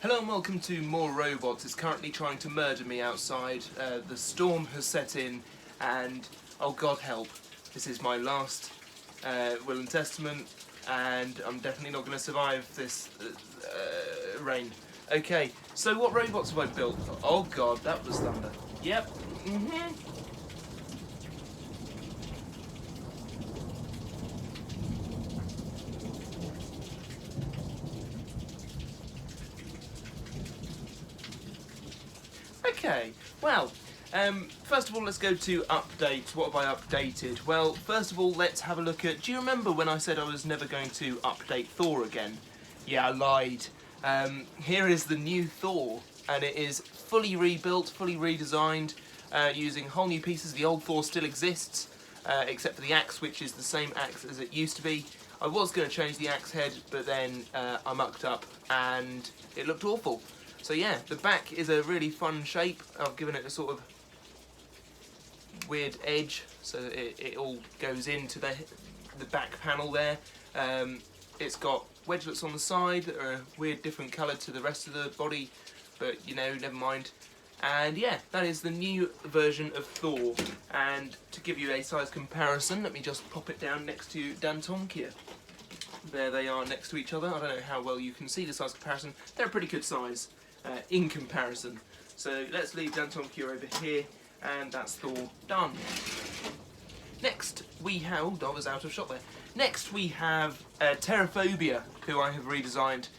Hello and welcome to More Robots. It's currently trying to murder me outside. The storm has set in and, oh God help, this is my last will and testament and I'm definitely not going to survive this rain. Okay, so what robots have I built? Oh God, that was thunder. Yep. Okay, well, first of all let's go to update. What have I updated? Well, first of all let's have a look at, do you remember when I said I was never going to update Thor again? Yeah, I lied. Here is the new Thor, and it is fully rebuilt, fully redesigned, using whole new pieces. The old Thor still exists, except for the axe, which is the same axe as it used to be. I was going to change the axe head, but then I mucked up and it looked awful. So yeah, the back is a really fun shape. I've given it a sort of weird edge, so it all goes into the back panel there. It's got wedgelets on the side that are a weird different colour to the rest of the body, but you know, never mind. And yeah, that is the new version of Thor. And to give you a size comparison, let me just pop it down next to Dantonkia. There they are next to each other. I don't know how well you can see the size comparison. They're a pretty good size in comparison. So let's leave Dantonkia over here, and that's Thor done. Next we have, oh, I was out of shot there. Next we have Taraphobia, who I have redesigned,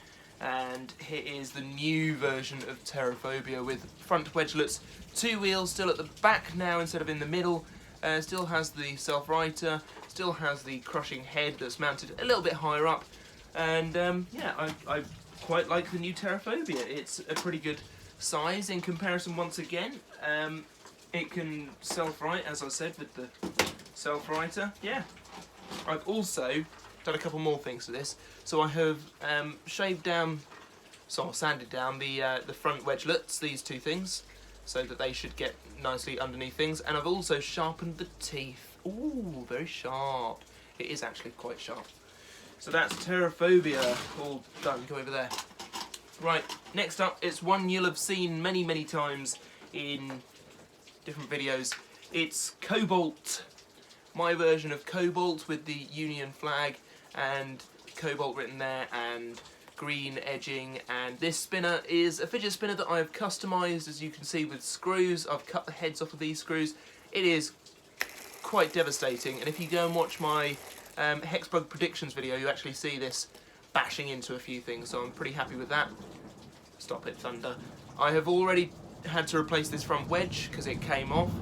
and here is the new version of Taraphobia with front wedgelets, 2 wheels still at the back now instead of in the middle, still has the self-righter, still has the crushing head that's mounted a little bit higher up, and yeah, I quite like the new Taraphobia. It's a pretty good size in comparison once again. It can self-right, as I said, with the self-righter. Yeah. I've also done a couple more things to this. So I have sanded down the front wedgelets, these two things, so that they should get nicely underneath things. And I've also sharpened the teeth. Ooh, very sharp. It is actually quite sharp. So that's Taraphobia all done. Go over there. Right, next up, it's one you'll have seen many, many times in different videos. It's Cobalt. My version of Cobalt with the Union flag and Cobalt written there and green edging, and this spinner is a fidget spinner that I have customised, as you can see, with screws. I've cut the heads off of these screws. It is quite devastating, and if you go and watch my Hexbug predictions video, you actually see this bashing into a few things, so I'm pretty happy with that. Stop it, thunder. I have already had to replace this front wedge because it came off.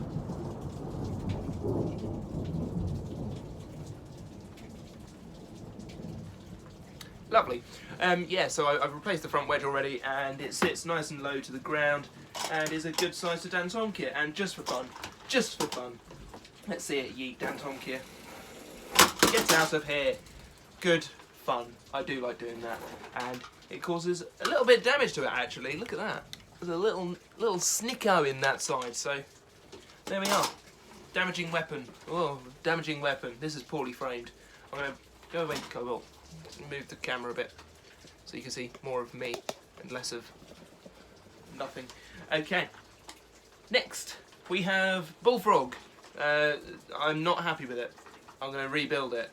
Lovely. Yeah, so I've replaced the front wedge already, and it sits nice and low to the ground and is a good size to Dantonkia. And just for fun, let's see it yeet Dantonkia. Get out of here. Good fun. I do like doing that, and it causes a little bit of damage to it actually. Look at that. There's a little snicko in that side. So there we are. Damaging weapon. Oh, damaging weapon. This is poorly framed. I'm gonna go away, Cobalt. Move the camera a bit so you can see more of me and less of nothing. Okay. Next we have Bullfrog. I'm not happy with it. I'm going to rebuild it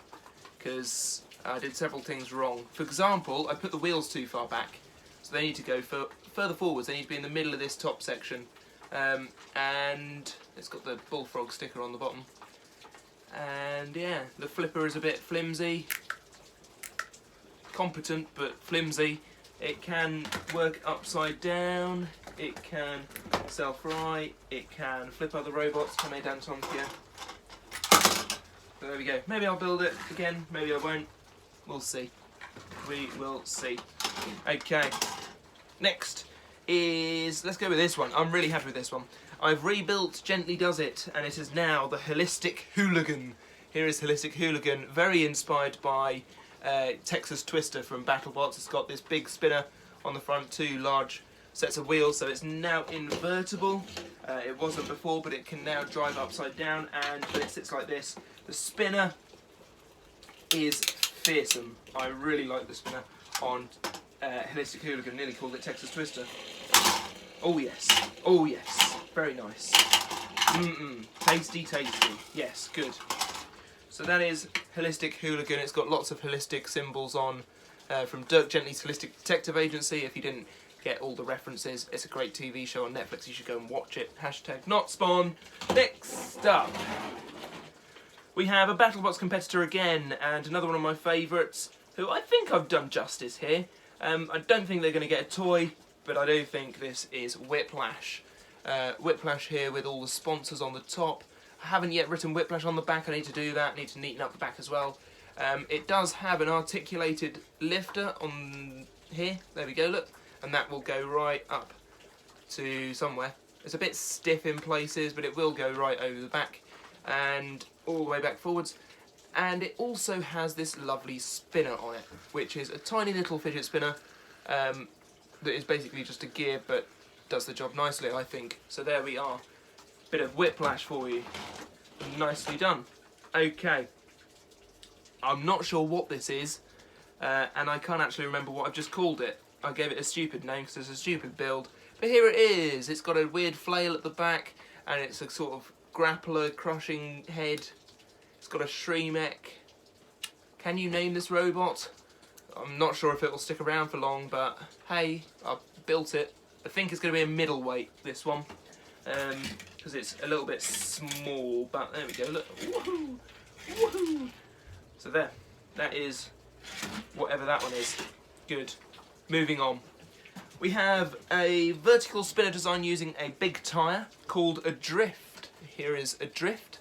because I did several things wrong. For example, I put the wheels too far back, so they need to go further forwards. They need to be in the middle of this top section, and it's got the Bullfrog sticker on the bottom. And yeah, the flipper is a bit flimsy. Competent but flimsy. It can work upside down, it can self-right, it can flip other robots. Come here, Dantonkia. So there we go. Maybe I'll build it again, maybe I won't. We'll see. We will see. Okay. Next is, let's go with this one. I'm really happy with this one. I've rebuilt Gently Does It, and it is now the Holistic Hooligan. Here is Holistic Hooligan, very inspired by Texas Twister from BattleBots. It's got this big spinner on the front, 2 large sets of wheels, so it's now invertible. It wasn't before, but it can now drive upside down, and when it sits like this, the spinner is fearsome. I really like the spinner on Holistic Hooligan, nearly called it Texas Twister. Oh yes, very nice. Tasty, tasty. Yes, good. So that is Holistic Hooligan. It's got lots of holistic symbols on from Dirk Gently's Holistic Detective Agency. If you didn't get all the references, it's a great TV show on Netflix. You should go and watch it. Hashtag not spawn. Next up, we have a BattleBox competitor again, and another one of my favourites, who I think I've done justice here. I don't think they're going to get a toy, but I do think this is Whiplash. Whiplash here with all the sponsors on the top. I haven't yet written Whiplash on the back. I need to do that. I need to neaten up the back as well. It does have an articulated lifter on here. There we go, look. And that will go right up to somewhere. It's a bit stiff in places, but it will go right over the back and all the way back forwards. And it also has this lovely spinner on it, which is a tiny little fidget spinner that is basically just a gear, but does the job nicely, I think. So there we are. Bit of Whiplash for you. Nicely done. Okay. I'm not sure what this is, and I can't actually remember what I've just called it. I gave it a stupid name because it's a stupid build. But here it is. It's got a weird flail at the back, and it's a sort of grappler crushing head. It's got a Shremek. Can you name this robot? I'm not sure if it will stick around for long, but hey, I've built it. I think it's going to be a middleweight, this one, because it's a little bit small, but there we go, look. Woohoo! Woohoo! So there, that is whatever that one is. Good. Moving on. We have a vertical spinner design using a big tyre called Adrift. Here is Adrift.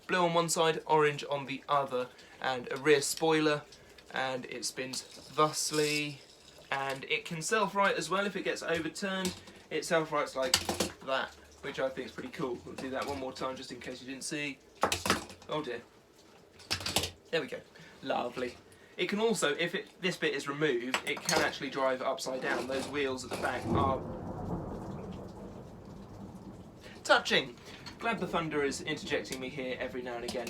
Blue on one side, orange on the other, and a rear spoiler, and it spins thusly, and it can self-right as well if it gets overturned. It self-rights like that, which I think is pretty cool. We'll do that one more time just in case you didn't see. Oh dear. There we go. Lovely. It can also, if this bit is removed, it can actually drive upside down. Those wheels at the back are touching. Glad the thunder is interjecting me here every now and again.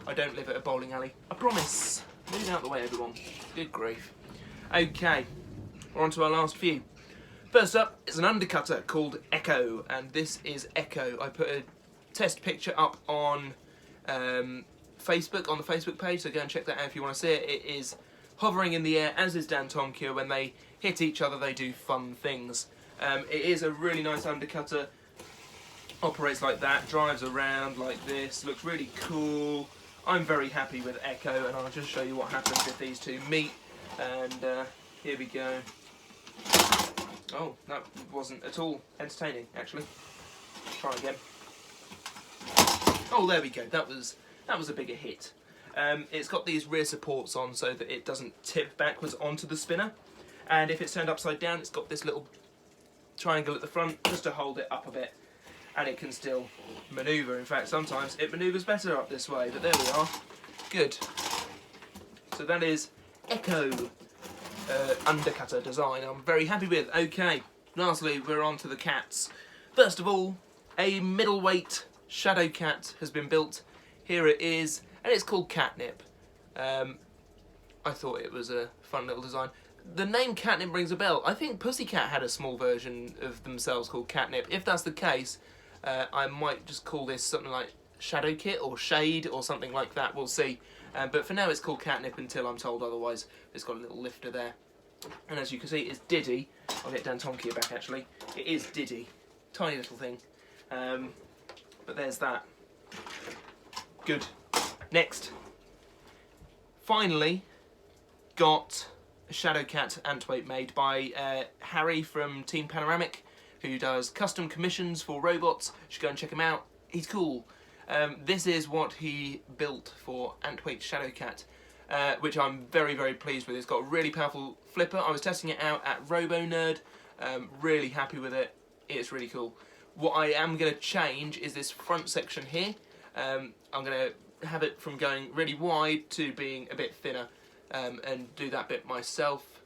I don't live at a bowling alley. I promise. Move out the way, everyone. Good grief. Okay, we're on to our last few. First up is an undercutter called Echo, and this is Echo. I put a test picture up on Facebook, on the Facebook page, so go and check that out if you want to see it. It is hovering in the air, as is Dan Tomkir. When they hit each other, they do fun things. It is a really nice undercutter. Operates like that, drives around like this, looks really cool. I'm very happy with Echo, and I'll just show you what happens if these two meet. And here we go. Oh, that wasn't at all entertaining, actually. Try again. Oh, there we go. That was a bigger hit. It's got these rear supports on so that it doesn't tip backwards onto the spinner. And if it's turned upside down, it's got this little triangle at the front just to hold it up a bit. And it can still manoeuvre. In fact, sometimes it manoeuvres better up this way, but there we are. Good. So that is Echo undercutter design. I'm very happy with. Okay, lastly, we're on to the cats. First of all, a middleweight Shadowcat has been built. Here it is, and it's called Catnip. I thought it was a fun little design. The name Catnip rings a bell. I think Pussycat had a small version of themselves called Catnip. If that's the case, I might just call this something like Shadowkit or Shade or something like that. We'll see. But for now it's called Catnip until I'm told otherwise. It's got a little lifter there. And as you can see, it's Diddy. I'll get Dan Tomkir back actually. It is Diddy. Tiny little thing. But there's that. Good. Next. Finally, got a Shadowcat Antweight made by Harry from Team Panoramic, who does custom commissions for robots. You should go and check him out. He's cool. This is what he built for Antweight Shadowcat, which I'm very, very pleased with. It's got a really powerful flipper. I was testing it out at RoboNerd. Really happy with it. It's really cool. What I am going to change is this front section here. I'm going to have it from going really wide to being a bit thinner, and do that bit myself.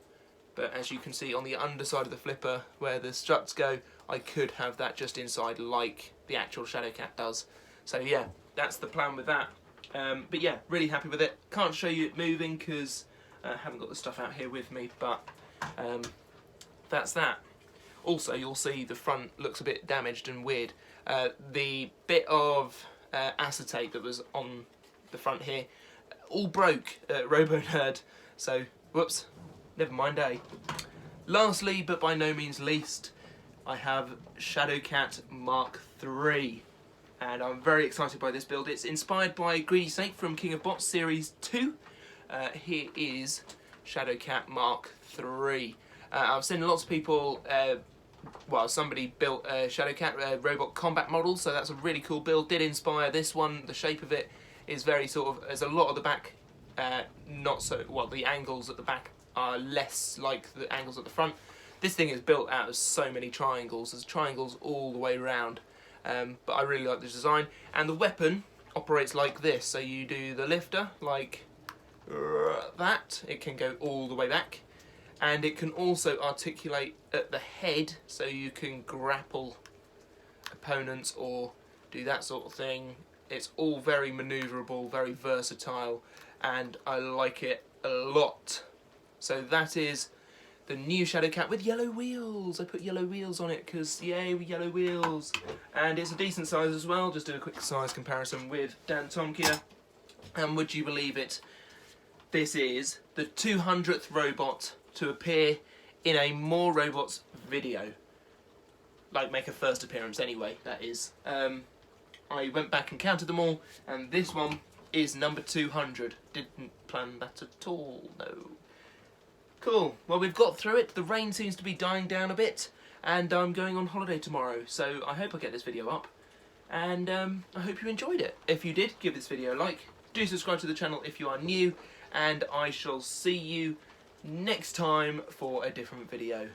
But as you can see on the underside of the flipper where the struts go, I could have that just inside like the actual Shadowcat does. So yeah, that's the plan with that. But yeah, really happy with it. Can't show you it moving because I haven't got the stuff out here with me, but That's that. Also, you'll see the front looks a bit damaged and weird. The bit of acetate that was on the front here all broke at Robo Nerd, so whoops, never mind, eh? Lastly, but by no means least, I have Shadowcat Mark III, and I'm very excited by this build. It's inspired by Greedy Snake from King of Bots Series 2. Here is Shadowcat Mark III. I've seen lots of people, well, somebody built a Shadowcat robot combat model, so that's a really cool build. Did inspire this one. The shape of it is very sort of, there's a lot of the back, not so, well, the angles at the back are less like the angles at the front. This thing is built out of so many triangles. There's triangles all the way around, but I really like the design. And the weapon operates like this, so you do the lifter like that. It can go all the way back, and it can also articulate at the head, so you can grapple opponents or do that sort of thing. It's all very manoeuvrable, very versatile, and I like it a lot. So that is the new Shadowcat with yellow wheels. I put yellow wheels on it because, yay, with yellow wheels. And it's a decent size as well. Just do a quick size comparison with Dan Tomkia. And would you believe it, this is the 200th robot to appear in a More Robots video. Like, make a first appearance anyway, that is. I went back and counted them all, and this one is number 200. Didn't plan that at all, no. Cool, well, we've got through it. The rain seems to be dying down a bit, and I'm going on holiday tomorrow, so I hope I get this video up, and I hope you enjoyed it. If you did, give this video a like. Do subscribe to the channel if you are new, and I shall see you next time for a different video.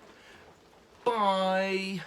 Bye!